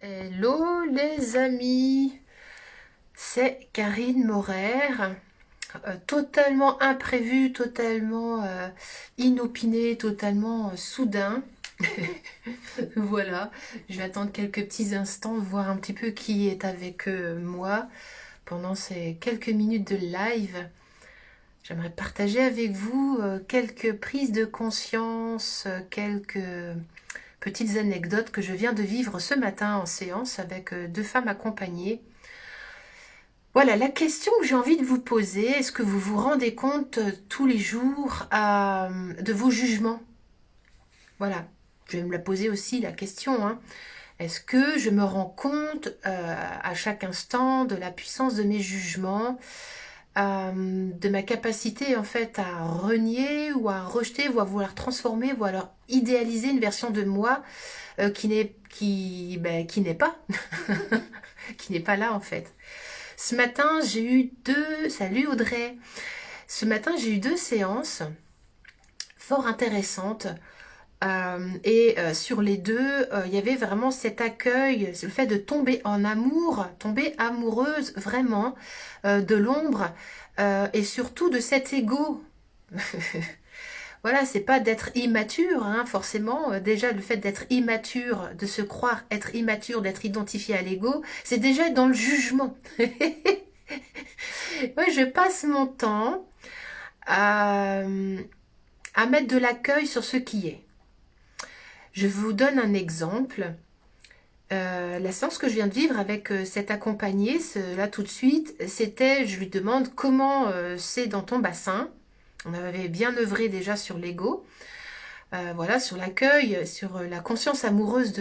Hello les amis, c'est Karine Morer, totalement imprévu, totalement inopiné, totalement soudain. Voilà, je vais attendre quelques petits instants, voir un petit peu qui est avec moi pendant ces quelques minutes de live. J'aimerais partager avec vous quelques prises de conscience, quelques petites anecdotes que je viens de vivre ce matin en séance avec deux femmes accompagnées. Voilà, la question que j'ai envie de vous poser, est-ce que vous vous rendez compte tous les jours de vos jugements? Voilà, je vais me la poser aussi la question, hein. Est-ce que je me rends compte à chaque instant de la puissance de mes jugements, de ma capacité en fait à renier ou à rejeter ou à vouloir transformer ou alors idéaliser une version de moi qui n'est pas qui n'est pas là en fait. Ce matin, j'ai eu deux... Salut Audrey. Ce matin, j'ai eu deux séances fort intéressantes. Sur les deux, il y avait vraiment cet accueil, le fait de tomber en amour, tomber amoureuse vraiment de l'ombre et surtout de cet ego. Voilà, c'est pas d'être immature, hein, forcément. Déjà, le fait d'être immature, de se croire être immature, d'être identifié à l'ego, c'est déjà être dans le jugement. Ouais, je passe mon temps à, à mettre de l'accueil sur ce qui est. Je vous donne un exemple. La séance que je viens de vivre avec cette accompagnée, là tout de suite, c'était, je lui demande comment c'est dans ton bassin. On avait bien œuvré déjà sur l'ego, voilà, sur l'accueil, sur la conscience amoureuse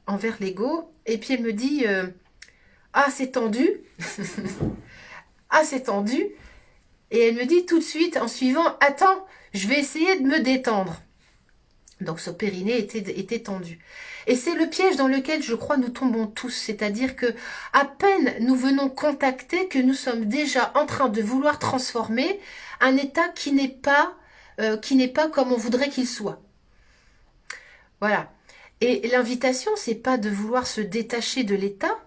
envers l'ego. Et puis elle me dit, ah c'est tendu, ah c'est tendu. Et elle me dit tout de suite en suivant, attends, je vais essayer de me détendre. Donc ce périnée était tendu. Et c'est le piège dans lequel je crois nous tombons tous, c'est-à-dire que à peine nous venons contacter que nous sommes déjà en train de vouloir transformer un état qui n'est pas comme on voudrait qu'il soit. Voilà. Et l'invitation, c'est pas de vouloir se détacher de l'état,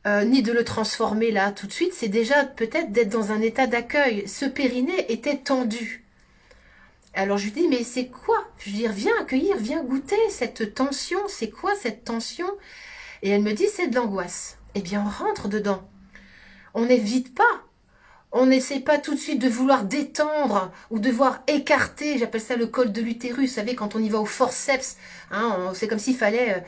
ni de le transformer là tout de suite, c'est déjà peut-être d'être dans un état d'accueil. Ce périnée était tendu. Alors je lui dis, mais c'est quoi? Je lui dis, viens accueillir, viens goûter cette tension. C'est quoi cette tension? Et elle me dit, c'est de l'angoisse. Eh bien, on rentre dedans. On n'évite pas. On n'essaie pas tout de suite de vouloir détendre ou de voir écarter, j'appelle ça le col de l'utérus, vous savez, quand on y va au forceps, hein, c'est comme s'il fallait,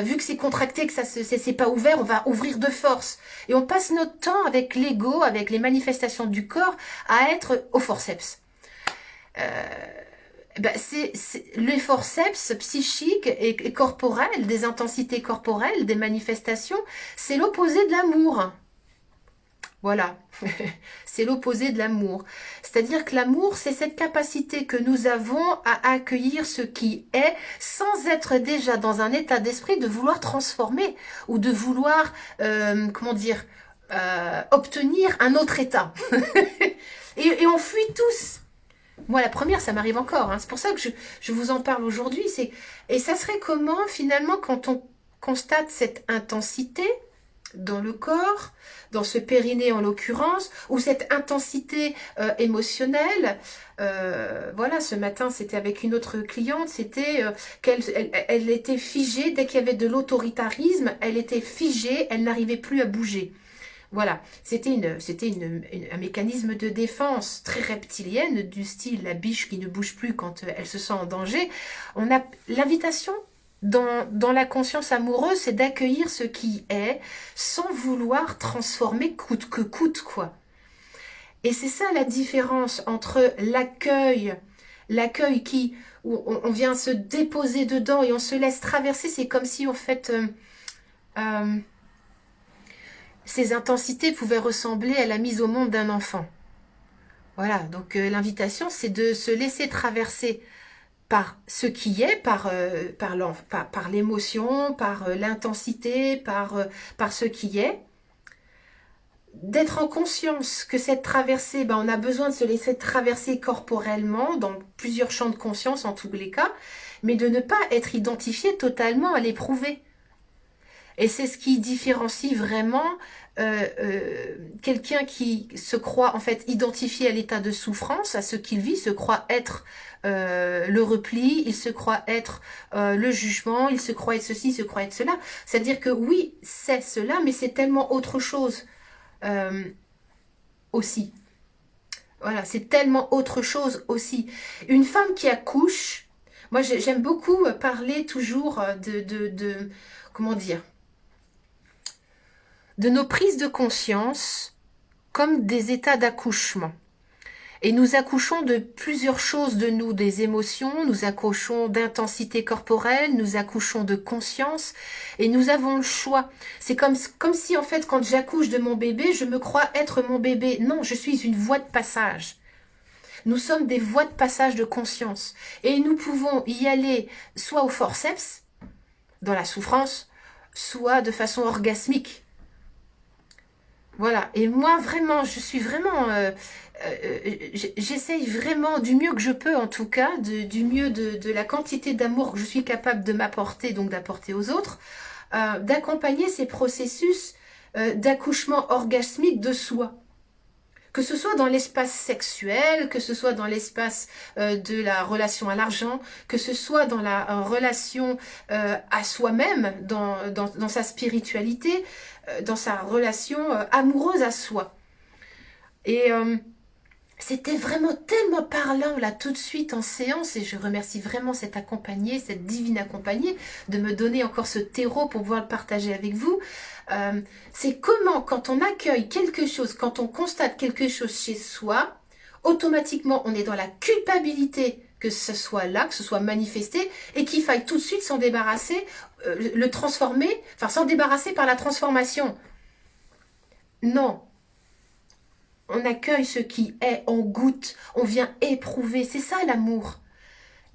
vu que c'est contracté, que ça c'est pas ouvert, on va ouvrir de force. Et on passe notre temps avec l'ego, avec les manifestations du corps, à être au forceps. C'est les forceps psychiques et corporels, des intensités corporelles, des manifestations, c'est l'opposé de l'amour. Voilà, c'est l'opposé de l'amour. C'est-à-dire que l'amour, c'est cette capacité que nous avons à accueillir ce qui est sans être déjà dans un état d'esprit de vouloir transformer ou de vouloir, obtenir un autre état. et on fuit tous. Moi, la première, ça m'arrive encore, hein. C'est pour ça que je vous en parle aujourd'hui. Et ça serait comment, finalement, quand on constate cette intensité dans le corps, dans ce périnée en l'occurrence, ou cette intensité émotionnelle. Voilà, ce matin, c'était avec une autre cliente, c'était elle était figée, dès qu'il y avait de l'autoritarisme, elle était figée, elle n'arrivait plus à bouger. Voilà, c'était un mécanisme de défense très reptilienne, du style la biche qui ne bouge plus quand elle se sent en danger. On a l'invitation dans la conscience amoureuse, c'est d'accueillir ce qui est sans vouloir transformer coûte que coûte, quoi. Et c'est ça la différence entre l'accueil où on vient se déposer dedans et on se laisse traverser. C'est comme si en fait ces intensités pouvaient ressembler à la mise au monde d'un enfant. Voilà, donc l'invitation, c'est de se laisser traverser par ce qui est, par l'émotion, par l'intensité, par ce qui est, d'être en conscience que cette traversée, on a besoin de se laisser traverser corporellement dans plusieurs champs de conscience en tous les cas, mais de ne pas être identifié totalement à l'éprouver. Et c'est ce qui différencie vraiment quelqu'un qui se croit en fait identifié à l'état de souffrance, à ce qu'il vit, se croit être le repli, il se croit être le jugement, il se croit être ceci, il se croit être cela. C'est-à-dire que oui, c'est cela, mais c'est tellement autre chose aussi. Voilà, c'est tellement autre chose aussi. Une femme qui accouche, moi j'aime beaucoup parler toujours comment dire, de nos prises de conscience comme des états d'accouchement. Et nous accouchons de plusieurs choses de nous, des émotions, nous accouchons d'intensité corporelle, nous accouchons de conscience, et nous avons le choix. C'est comme si en fait quand j'accouche de mon bébé, je me crois être mon bébé. Non, je suis une voie de passage. Nous sommes des voies de passage de conscience. Et nous pouvons y aller soit au forceps, dans la souffrance, soit de façon orgasmique. Voilà, et moi vraiment, je suis vraiment, j'essaye vraiment du mieux que je peux en tout cas, du mieux de la quantité d'amour que je suis capable de m'apporter, donc d'apporter aux autres, d'accompagner ces processus d'accouchement orgasmique de soi. Que ce soit dans l'espace sexuel, que ce soit dans l'espace de la relation à l'argent, que ce soit dans la relation à soi-même, dans sa spiritualité, dans sa relation amoureuse à soi. Et c'était vraiment tellement parlant là tout de suite en séance, et je remercie vraiment cette accompagnée, cette divine accompagnée, de me donner encore ce terreau pour pouvoir le partager avec vous. C'est comment quand on accueille quelque chose, quand on constate quelque chose chez soi, automatiquement on est dans la culpabilité que ce soit là, que ce soit manifesté, et qu'il faille tout de suite s'en débarrasser, le transformer, enfin s'en débarrasser par la transformation. Non. On accueille ce qui est, on goûte, on vient éprouver. C'est ça l'amour.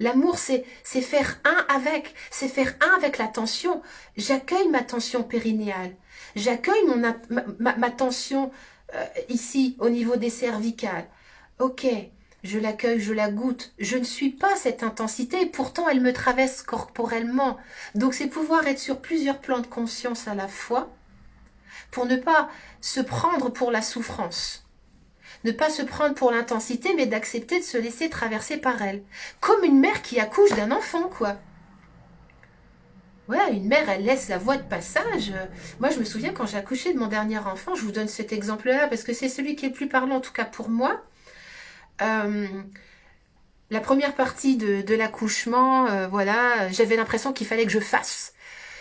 L'amour, c'est faire un avec, c'est faire un avec la tension. J'accueille ma tension périnéale. J'accueille ma tension ici, au niveau des cervicales. Ok, je l'accueille, je la goûte. Je ne suis pas cette intensité, pourtant elle me traverse corporellement. Donc c'est pouvoir être sur plusieurs plans de conscience à la fois, pour ne pas se prendre pour la souffrance. Ne pas se prendre pour l'intensité, mais d'accepter de se laisser traverser par elle. Comme une mère qui accouche d'un enfant, quoi. Ouais, une mère, elle laisse la voie de passage. Moi, je me souviens quand j'ai accouché de mon dernier enfant, je vous donne cet exemple-là parce que c'est celui qui est le plus parlant, en tout cas pour moi. La première partie de l'accouchement, voilà, j'avais l'impression qu'il fallait que je fasse.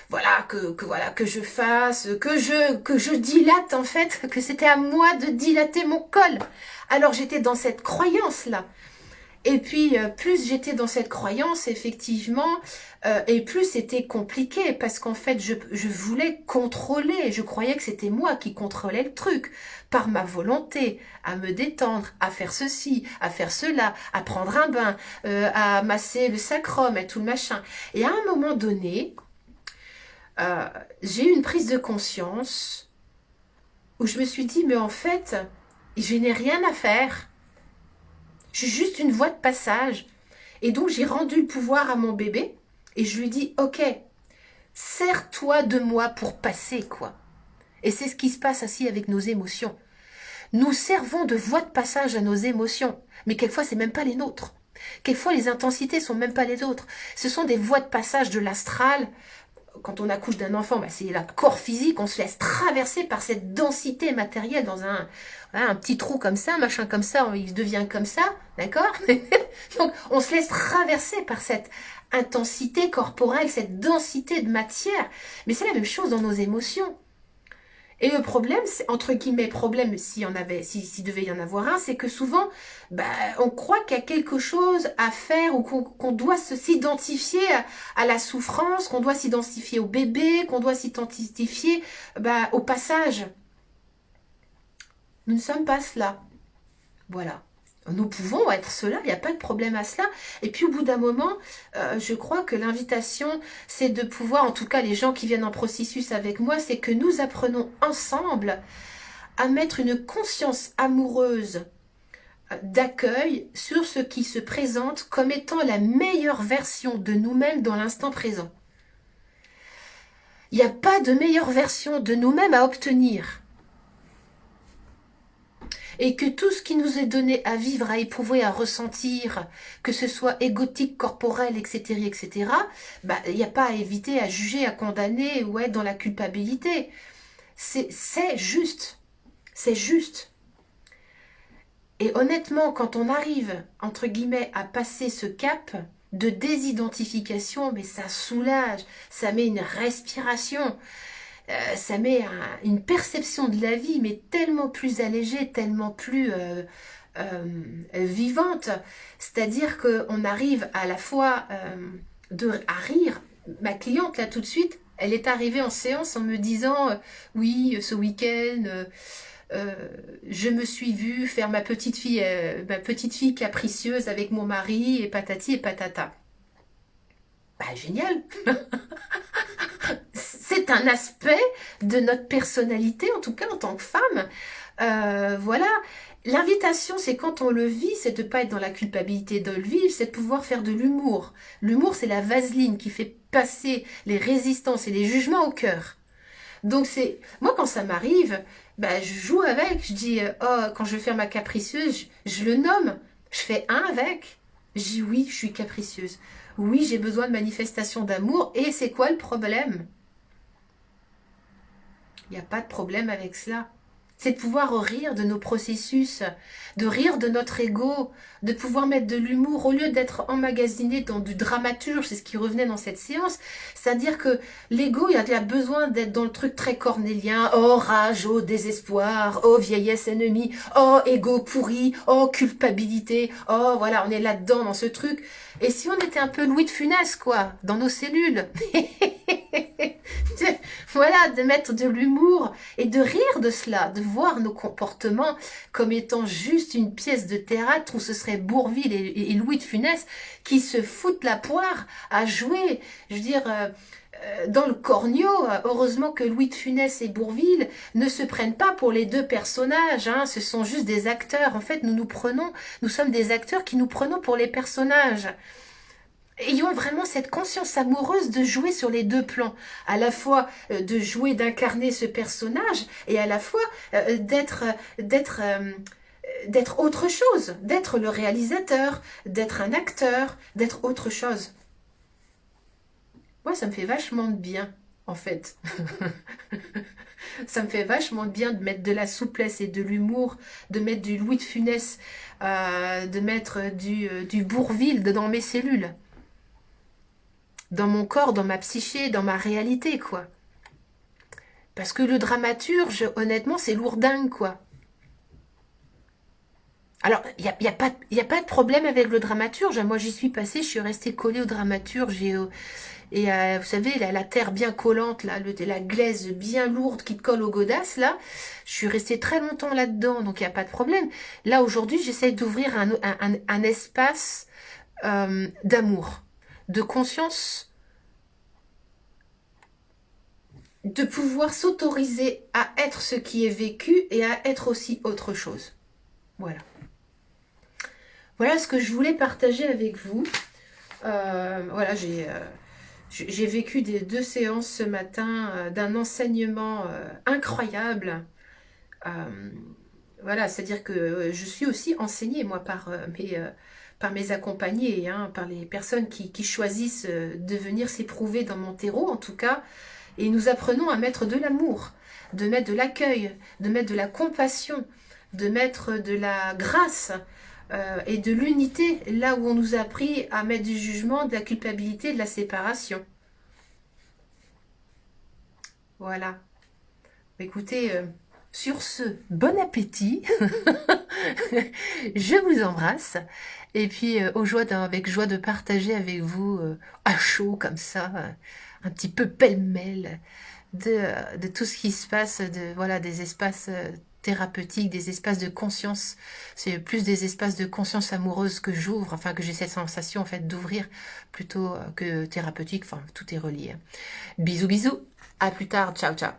Voilà, que je fasse, que je dilate en fait, que c'était à moi de dilater mon col. Alors j'étais dans cette croyance-là. Et puis, plus j'étais dans cette croyance, effectivement, et plus c'était compliqué, parce qu'en fait, je voulais contrôler, je croyais que c'était moi qui contrôlais le truc, par ma volonté, à me détendre, à faire ceci, à faire cela, à prendre un bain, à masser le sacrum et tout le machin. Et à un moment donné, j'ai eu une prise de conscience où je me suis dit, mais en fait, je n'ai rien à faire. Je suis juste une voie de passage. Et donc, j'ai rendu le pouvoir à mon bébé et je lui dis, ok, sers-toi de moi pour passer, quoi. Et c'est ce qui se passe aussi avec nos émotions. Nous servons de voie de passage à nos émotions, mais quelquefois, c'est même pas les nôtres. Quelquefois, les intensités sont même pas les autres. Ce sont des voies de passage de l'astral. Quand on accouche d'un enfant, bah c'est le corps physique, on se laisse traverser par cette densité matérielle dans un petit trou comme ça, un machin comme ça, il devient comme ça, d'accord? Donc on se laisse traverser par cette intensité corporelle, cette densité de matière. Mais c'est la même chose dans nos émotions. Et le problème, c'est, entre guillemets, problème, s'il devait y en avoir un, c'est que souvent, on croit qu'il y a quelque chose à faire ou qu'on doit s'identifier à la souffrance, qu'on doit s'identifier au bébé, qu'on doit s'identifier au passage. Nous ne sommes pas cela. Voilà. Nous pouvons être cela, il n'y a pas de problème à cela. Et puis au bout d'un moment, je crois que l'invitation, c'est de pouvoir, en tout cas les gens qui viennent en processus avec moi, c'est que nous apprenons ensemble à mettre une conscience amoureuse d'accueil sur ce qui se présente comme étant la meilleure version de nous-mêmes dans l'instant présent. Il n'y a pas de meilleure version de nous-mêmes à obtenir. Et que tout ce qui nous est donné à vivre, à éprouver, à ressentir, que ce soit égotique, corporel, etc., bah, il n'y a pas à éviter, à juger, à condamner ou à être dans la culpabilité. C'est juste. C'est juste. Et honnêtement, quand on arrive, entre guillemets, à passer ce cap de désidentification, mais ça soulage, ça met une respiration, ça met une perception de la vie, mais tellement plus allégée, tellement plus vivante. C'est-à-dire qu'on arrive à la fois à rire. Ma cliente, là, tout de suite, elle est arrivée en séance en me disant oui, ce week-end, je me suis vue faire ma petite fille capricieuse avec mon mari et patati et patata. Bah, génial. C'est un aspect de notre personnalité, en tout cas en tant que femme. Voilà. L'invitation, c'est quand on le vit, c'est de ne pas être dans la culpabilité de le vivre, c'est de pouvoir faire de l'humour. L'humour, c'est la vaseline qui fait passer les résistances et les jugements au cœur. Donc c'est moi quand ça m'arrive, bah, je joue avec, je dis oh quand je vais faire ma capricieuse, je le nomme, je fais un avec. Je dis oui, je suis capricieuse. Oui, j'ai besoin de manifestation d'amour et c'est quoi le problème? Il n'y a pas de problème avec cela. C'est de pouvoir rire de nos processus, de rire de notre ego, de pouvoir mettre de l'humour au lieu d'être emmagasiné dans du dramaturge, c'est ce qui revenait dans cette séance. C'est-à-dire que l'ego, il a besoin d'être dans le truc très cornélien. Oh rage, oh désespoir, oh vieillesse ennemie, oh ego pourri, oh culpabilité, oh voilà, on est là-dedans dans ce truc. Et si on était un peu Louis de Funès, quoi, dans nos cellules voilà, de mettre de l'humour et de rire de cela, de voir nos comportements comme étant juste une pièce de théâtre où ce serait Bourvil et Louis de Funès qui se foutent la poire à jouer. Je veux dire, dans le corneau, heureusement que Louis de Funès et Bourvil ne se prennent pas pour les deux personnages, hein, ce sont juste des acteurs. En fait, nous sommes des acteurs qui nous prenons pour les personnages. Ayons vraiment cette conscience amoureuse de jouer sur les deux plans, à la fois de jouer, d'incarner ce personnage, et à la fois d'être autre chose, d'être le réalisateur, d'être un acteur, d'être autre chose. Moi, ça me fait vachement de bien, en fait. Ça me fait vachement de bien de mettre de la souplesse et de l'humour, de mettre du Louis de Funès, de mettre du Bourvil dans mes cellules. Dans mon corps, dans ma psyché, dans ma réalité, quoi. Parce que le dramaturge, honnêtement, c'est lourdingue, quoi. Alors, il n'y a pas de problème avec le dramaturge. Moi, j'y suis passée, je suis restée collée au dramaturge. Vous savez, la terre bien collante, là, la glaise bien lourde qui te colle aux godasses, là, je suis restée très longtemps là-dedans, donc il n'y a pas de problème. Là, aujourd'hui, j'essaie d'ouvrir un espace d'amour, de conscience, de pouvoir s'autoriser à être ce qui est vécu et à être aussi autre chose. Voilà. Voilà ce que je voulais partager avec vous. Voilà, j'ai vécu deux séances ce matin d'un enseignement incroyable. Voilà, c'est-à-dire que je suis aussi enseignée, moi, par mes accompagnés, hein, par les personnes qui choisissent de venir s'éprouver dans mon terreau, en tout cas. Et nous apprenons à mettre de l'amour, de mettre de l'accueil, de mettre de la compassion, de mettre de la grâce et de l'unité, là où on nous a appris à mettre du jugement, de la culpabilité, de la séparation. Voilà. Écoutez, sur ce, bon appétit. Je vous embrasse. Et puis, avec joie de partager avec vous, à chaud comme ça, un petit peu pêle-mêle, de tout ce qui se passe, voilà, des espaces thérapeutiques, des espaces de conscience. C'est plus des espaces de conscience amoureuse que j'ouvre, enfin que j'ai cette sensation en fait d'ouvrir plutôt que thérapeutique. Enfin, tout est relié. Bisous, bisous. À plus tard. Ciao, ciao.